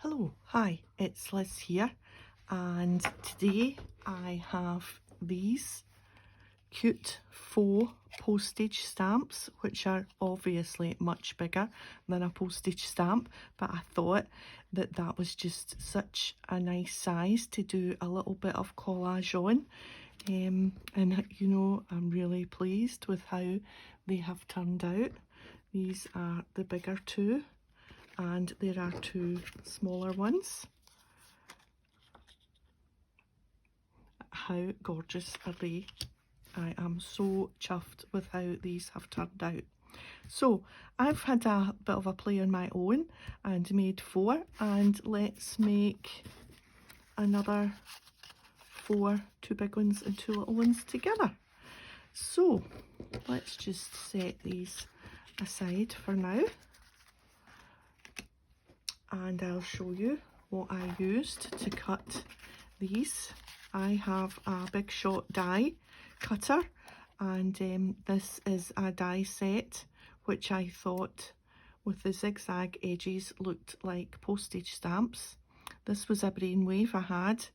Hello, hi, it's Liz here, and today I have these cute faux postage stamps, which are obviously much bigger than a postage stamp, but I thought that that was just such a nice size to do a little bit of collage on. And you know, I'm really pleased with how they have turned out. These are the bigger two, and there are two smaller ones. How gorgeous are they? I am so chuffed with how these have turned out. So I've had a bit of a play on my own and made 4, and let's make another 4, 2 big ones and 2 little ones together. So let's just set these aside for now, and I'll show you what I used to cut these. I have a Big Shot die cutter, and this is a die set which I thought with the zigzag edges looked like postage stamps. This was a brainwave I had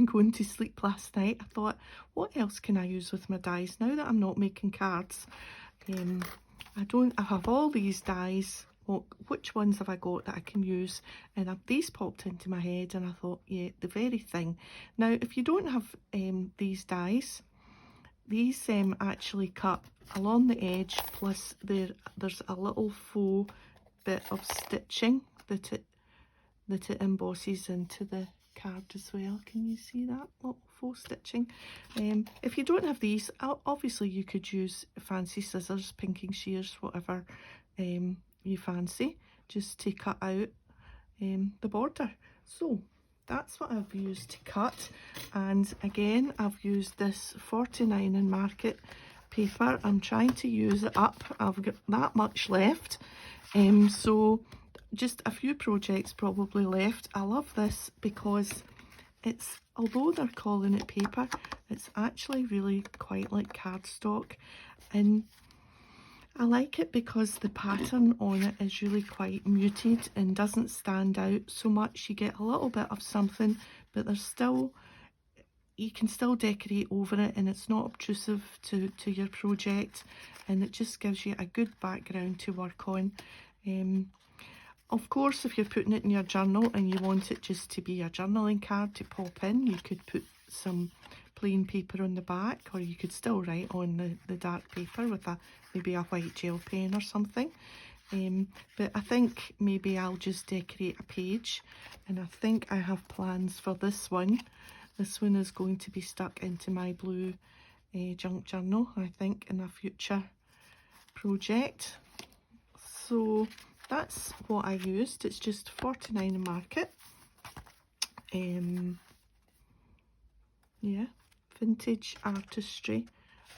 going to sleep last night. I thought, what else can I use with my dies now that I'm not making cards? I have all these dies. Well, which ones have I got that I can use? And these popped into my head, and I thought, yeah, the very thing. Now, if you don't have these dies, these actually cut along the edge, plus there's a little faux bit of stitching that it embosses into the card as well. Can you see that little faux stitching? If you don't have these, obviously you could use fancy scissors, pinking shears, whatever you fancy, just to cut out the border. So that's what I've used to cut, and again I've used this 49 in market paper. I'm trying to use it up. I've got that much left, so just a few projects probably left. I love this because it's, although they're calling it paper, it's actually really quite like cardstock, and I like it because the pattern on it is really quite muted and doesn't stand out so much. You get a little bit of something, but there's still, you can still decorate over it, and it's not obtrusive to your project, and it just gives you a good background to work on. Of course, if you're putting it in your journal and you want it just to be a journaling card to pop in, you could put some plain paper on the back, or you could still write on the dark paper with maybe a white gel pen or something. But I think maybe I'll just decorate a page, and I think I have plans for this one. This one is going to be stuck into my blue junk journal, I think, in a future project. So that's what I used. It's just 49 in market. Yeah, vintage artistry.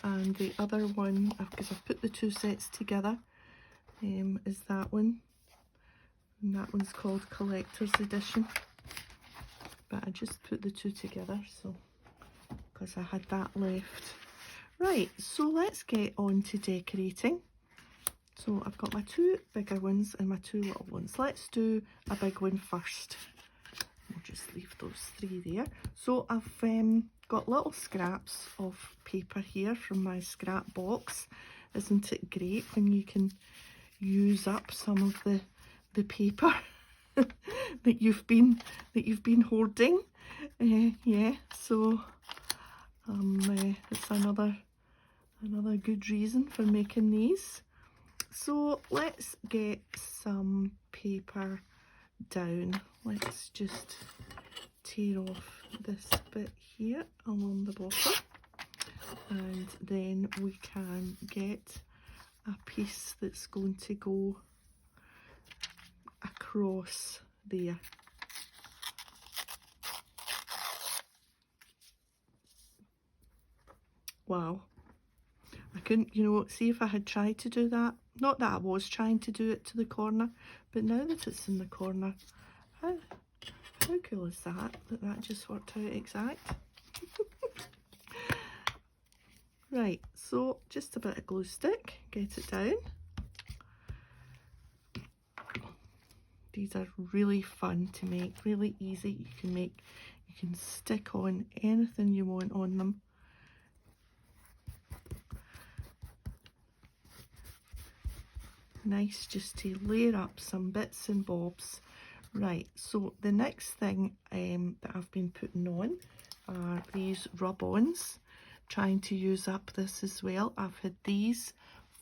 And the other one, because I've put the 2 sets together, is that one, and that one's called Collector's Edition, but I just put the 2 together, so because I had that left. Right, so let's get on to decorating. So I've got my 2 bigger ones and my 2 little ones. Let's do a big one first. We'll just leave those 3 there. So I've got little scraps of paper here from my scrap box. Isn't it great when you can use up some of the paper that you've been hoarding? Yeah, so it's another good reason for making these. So let's get some paper down. Let's just tear off this bit here along the bottom, and then we can get a piece that's going to go across there. Wow, I couldn't, you know, see if I had tried to do that. Not that I was trying to do it to the corner, but now that it's in the corner, how cool is that that just worked out exact? Right, so just a bit of glue stick, get it down. These are really fun to make, really easy. You can stick on anything you want on them. Nice just to layer up some bits and bobs. Right, so the next thing that I've been putting on are these rub-ons. Trying to use up this as well. I've had these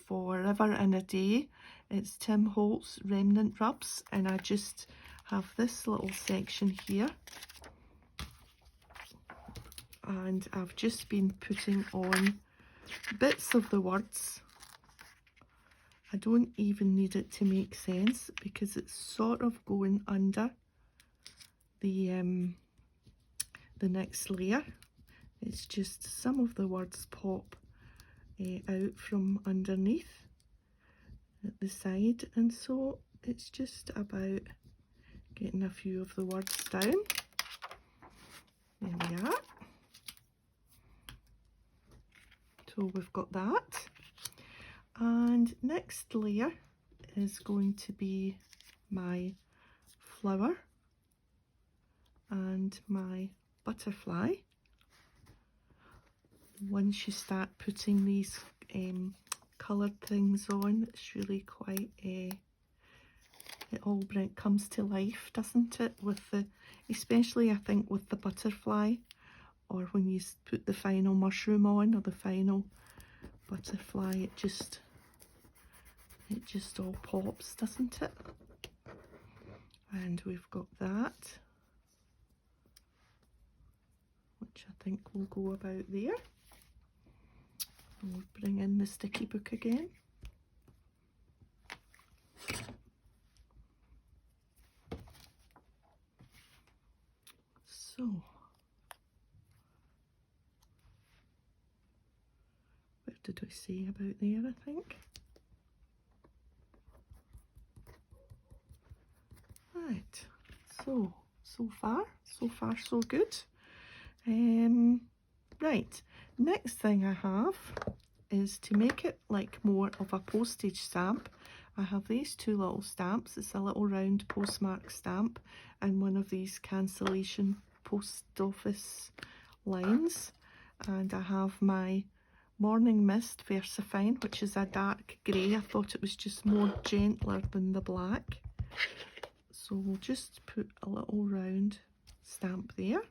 forever and a day. It's Tim Holtz Remnant Rubs, and I just have this little section here. And I've just been putting on bits of the words. I don't even need it to make sense because it's sort of going under the next layer. It's just some of the words pop out from underneath at the side, and so it's just about getting a few of the words down. There we are. So we've got that. And next layer is going to be my flower and my butterfly. Once you start putting these coloured things on, it's really quite it all comes to life, doesn't it? With the, especially I think with the butterfly, or when you put the final mushroom on, or the final butterfly, it just all pops, doesn't it? And we've got that, which I think will go about there. And we'll bring in the sticky book again. So, what did I say about there, I think? Right, so far so good. Right, next thing I have is to make it like more of a postage stamp. I have these two little stamps. It's a little round postmark stamp and one of these cancellation post office lines, and I have my Morning Mist Versafine, which is a dark grey. I thought it was just more gentler than the black. So we'll just put a little round stamp there,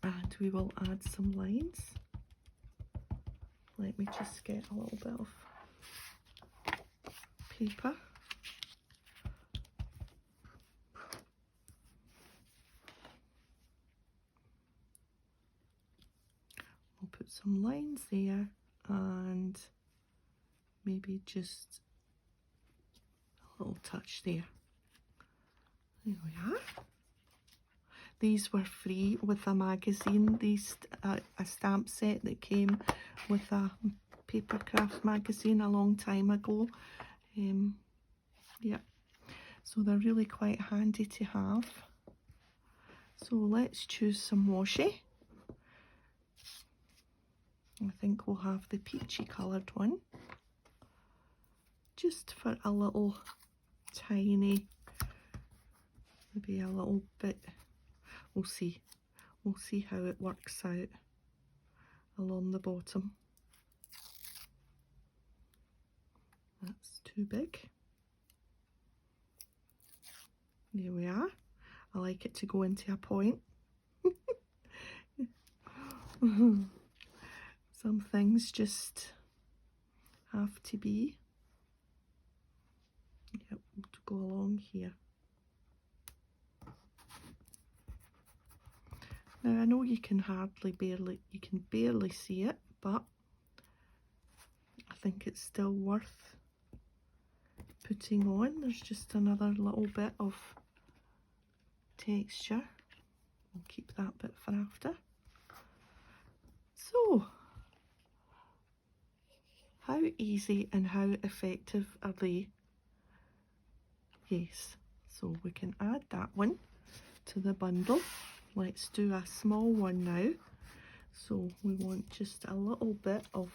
and we will add some lines. Let me just get a little bit of paper. We'll put some lines there and maybe just a little touch there. There we are. These were free with a magazine, these a stamp set that came with a papercraft magazine a long time ago. Yeah, so they're really quite handy to have. So let's choose some washi. I think we'll have the peachy coloured one, just for a little tiny, maybe a little bit. We'll see how it works out along the bottom. That's too big. There we are. I like it to go into a point. Some things just have to be, yep, to go along here. Now I know you can barely see it, but I think it's still worth putting on. There's just another little bit of texture. We'll keep that bit for after. So, how easy and how effective are they? Yes, so we can add that one to the bundle. Let's do a small one now. So we want just a little bit of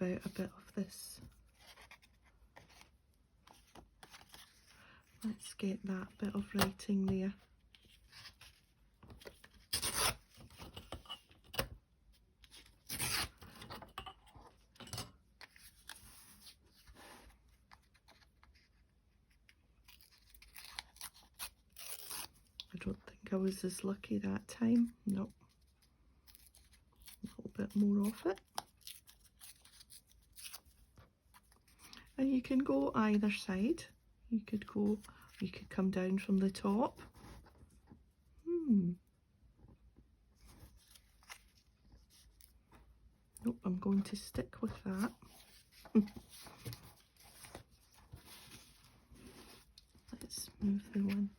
out a bit of this. Let's get that bit of writing there. I don't think I was as lucky that time. Nope. A little bit more of it. And you can go either side. You could come down from the top. Nope, I'm going to stick with that. Let's move the one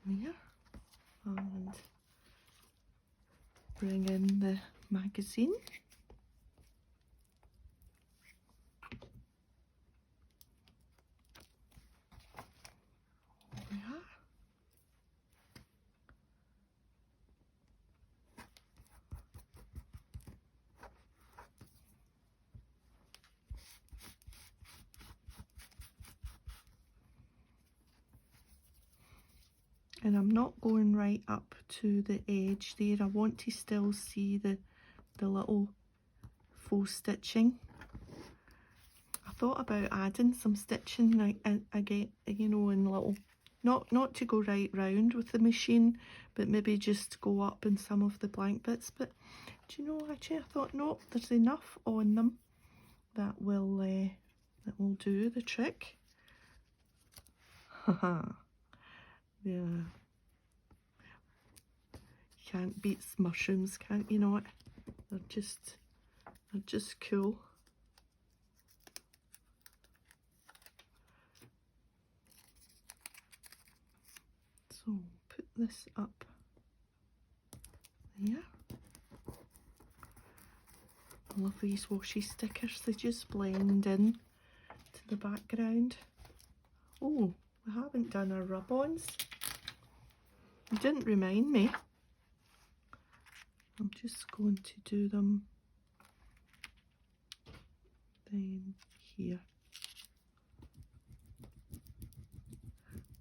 there and bring in the magazine. There we are. And I'm not going right up to the edge there. I want to still see the little faux stitching. I thought about adding some stitching like again, you know, in little, not to go right round with the machine, but maybe just go up in some of the blank bits. But do you know, actually I thought, no, there's enough on them that will do the trick. Haha. Yeah. Can't beat mushrooms, can't you not? They're just cool. So put this up there. I love these washi stickers, they just blend in to the background. Oh, we haven't done our rub-ons. You didn't remind me. I'm just going to do them then here.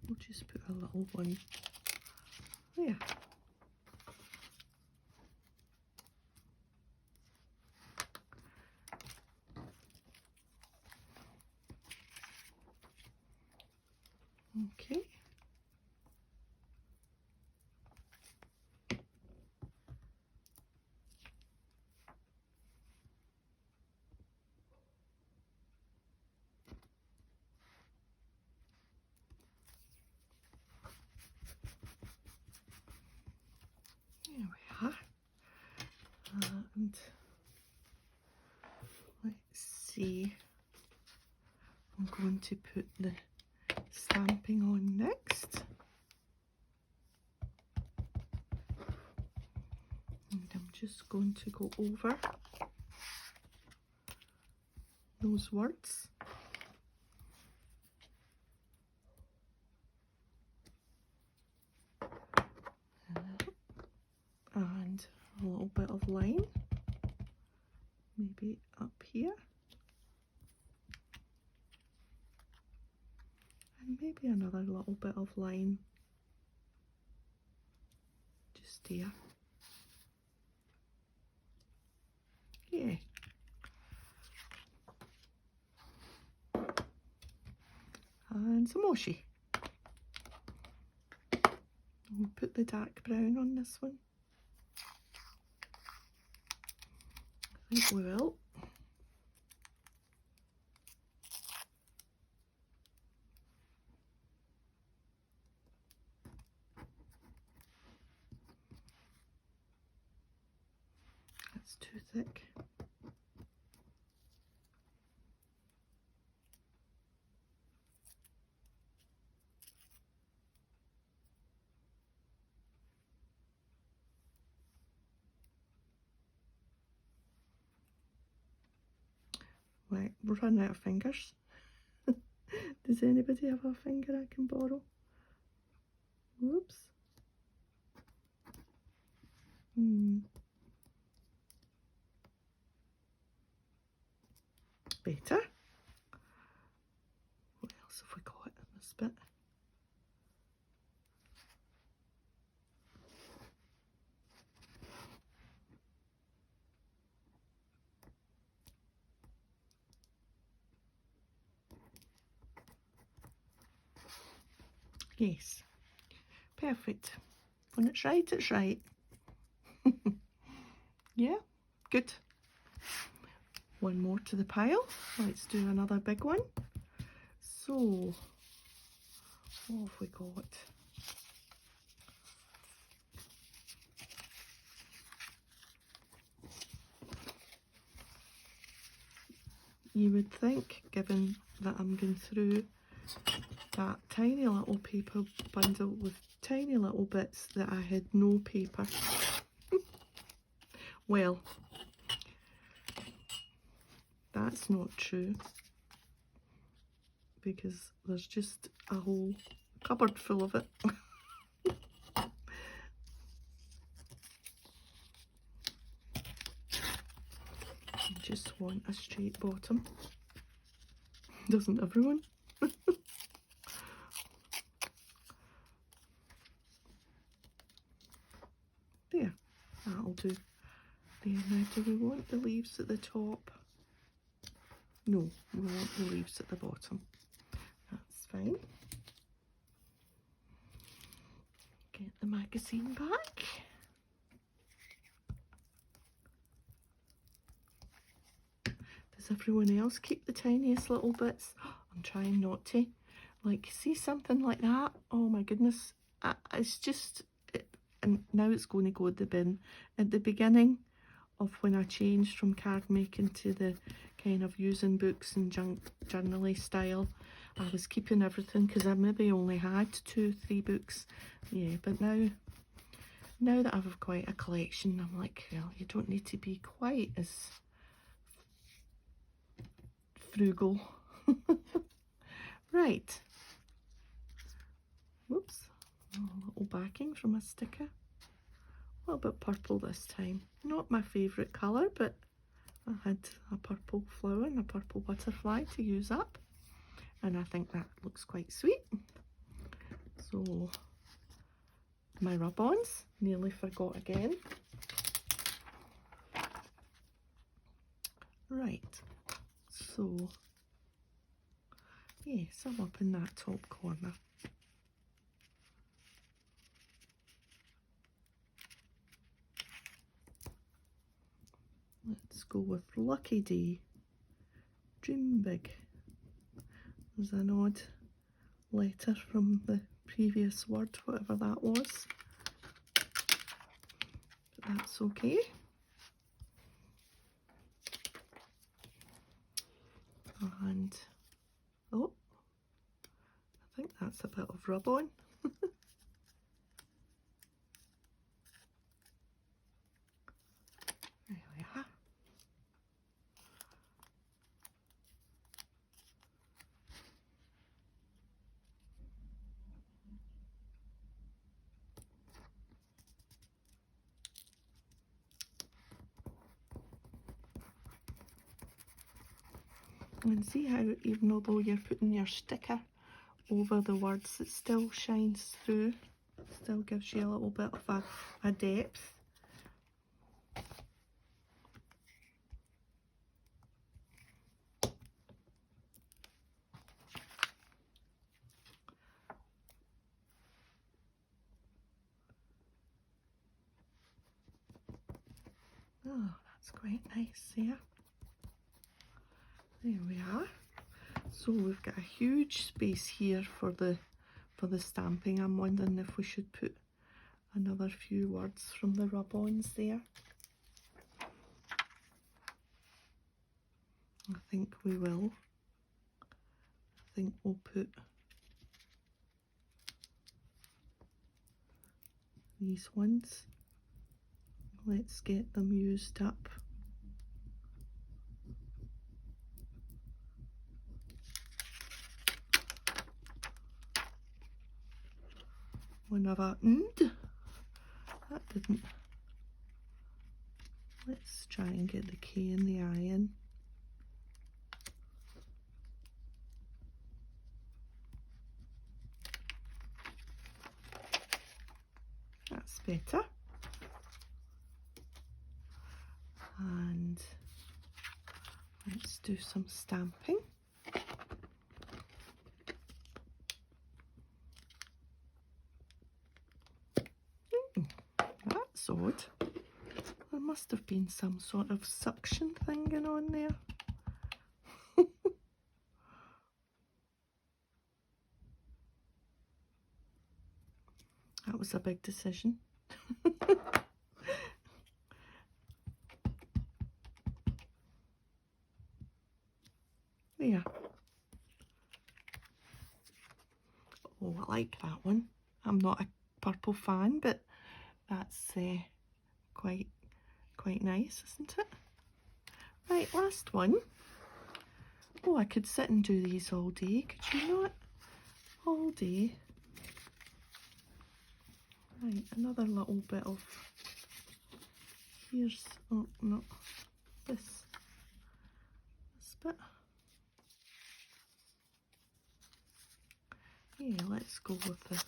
We'll just put a little one there. Okay. There we are. And let's see. I'm going to put the stamping on next. And I'm just going to go over those words. And a little bit of line, maybe up here. And maybe another little bit of line just there. Yeah. And some washi. We'll put the dark brown on this one. I think we will. That's too thick. Right, we're running out of fingers. Does anybody have a finger I can borrow? Whoops. better. What else have we got in this bit? Yes, perfect. When it's right, it's right. Yeah, good. One more to the pile. Let's do another big one. So, what have we got? You would think, given that I'm going through that tiny little paper bundle with tiny little bits, that I had no paper. Well, that's not true, because there's just a whole cupboard full of it. I just want a straight bottom. Doesn't everyone? There, that'll do. There, now do we want the leaves at the top? No, we want the leaves at the bottom. That's fine. Get the magazine back. Does everyone else keep the tiniest little bits? I'm trying not to. Like, see something like that? Oh my goodness. It's just, and now it's going to go in the bin. At the beginning of when I changed from card making to the kind of using books and journaly style, I was keeping everything because I maybe only had 2-3 books. Yeah, but now that I've quite a collection, I'm like, well, you don't need to be quite as frugal. Right. Whoops. Oh, a little backing from a sticker. A little bit purple this time. Not my favourite colour, but I had a purple flower and a purple butterfly to use up. And I think that looks quite sweet. So, my rub-ons. Nearly forgot again. Right. So, yes, I'm up in that top corner. Let's go with Lucky Day. Dream big. There's an odd letter from the previous word, whatever that was. But that's okay. And, oh, I think that's a bit of rub-on. There we are. And see how even although you're putting your sticker over the words, it still shines through, still gives you a little bit of a depth. Oh, that's quite nice here. There we are. So we've got a huge space here for the stamping. I'm wondering if we should put another few words from the rub-ons there. I think we will. I think we'll put these ones. Let's get them used up. Another and that didn't. Let's try and get the K and the I in. better. And let's do some stamping. That's odd. There must have been some sort of suction thing going on there. That was a big decision. There. Oh, I like that one. I'm not a purple fan, but that's quite nice, isn't it? Right, last one. Oh, I could sit and do these all day, could you not? All day. Right, another little bit of, here's, oh no, this bit. Yeah, let's go with the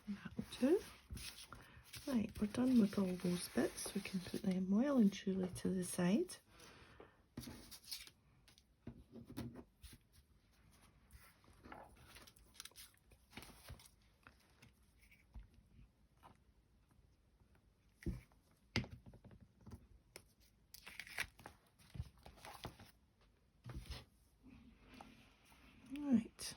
that'll do. Right, we're done with all those bits. We can put them well and truly to the side. Right.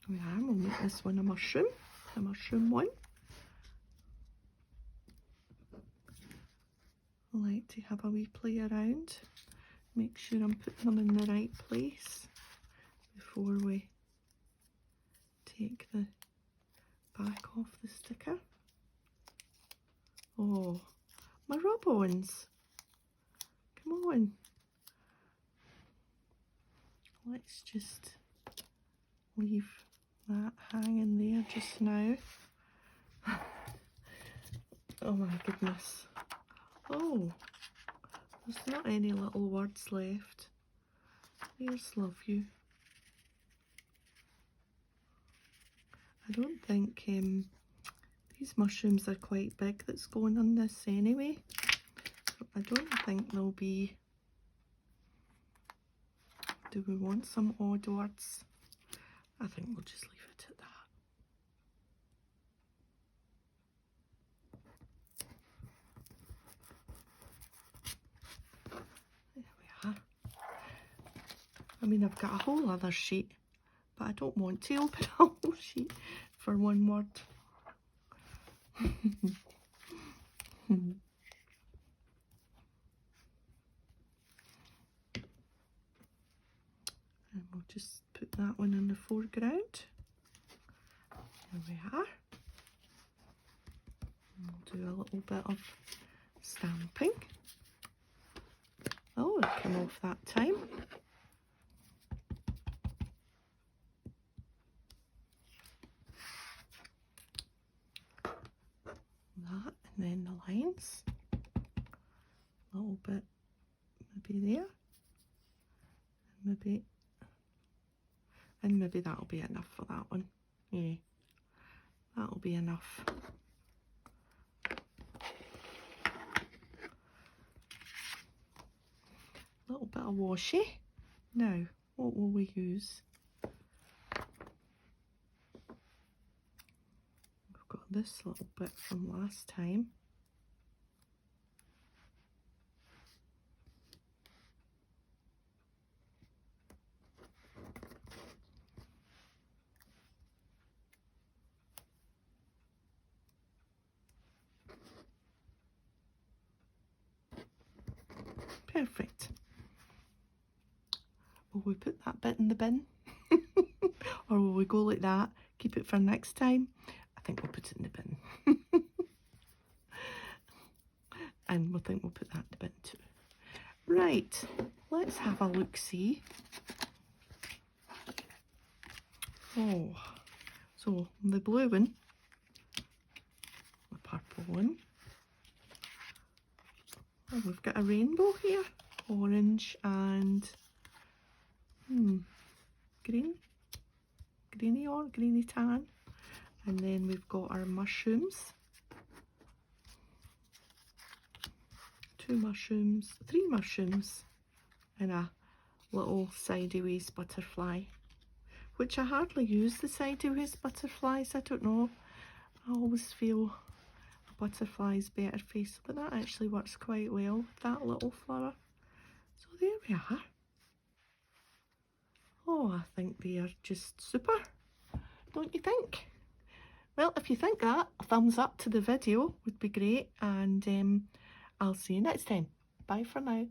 We are, we'll make this one a mushroom, the mushroom one. I like to have a wee play around, make sure I'm putting them in the right place before we take the back off the sticker. Oh, my rub-ons. Come on. Let's just leave that hanging there just now. Oh my goodness. Oh, there's not any little words left. There's love you. I don't think these mushrooms are quite big that's going on this anyway. So I don't think there'll be. Do we want some odd words? I think we'll just leave it at that. There we are. I mean, I've got a whole other sheet, but I don't want to open a whole sheet for one word. And we'll just put that one in the foreground. There we are. And we'll do a little bit of stamping. Oh, it came off that time. That, and then the lines. A little bit maybe there. And maybe that'll be enough for that one. Yeah, that'll be enough. A little bit of washi. Now, what will we use? We've got this little bit from last time. Perfect. Will we put that bit in the bin? Or will we go like that, keep it for next time? I think we'll put it in the bin. and we think we'll put that in the bin too. Right, let's have a look-see. Oh, so the blue one, the purple one, oh, we've got a rainbow here, orange and green, greeny tan, and then we've got our mushrooms, 2 mushrooms, 3 mushrooms, and a little sideways butterfly, which I hardly use the sideways butterflies. I don't know, I always feel a butterfly's better face, but that actually works quite well with that little flower. So there we are. Oh, I think they are just super, don't you think? Well, if you think that, a thumbs up to the video would be great, and I'll see you next time. Bye for now.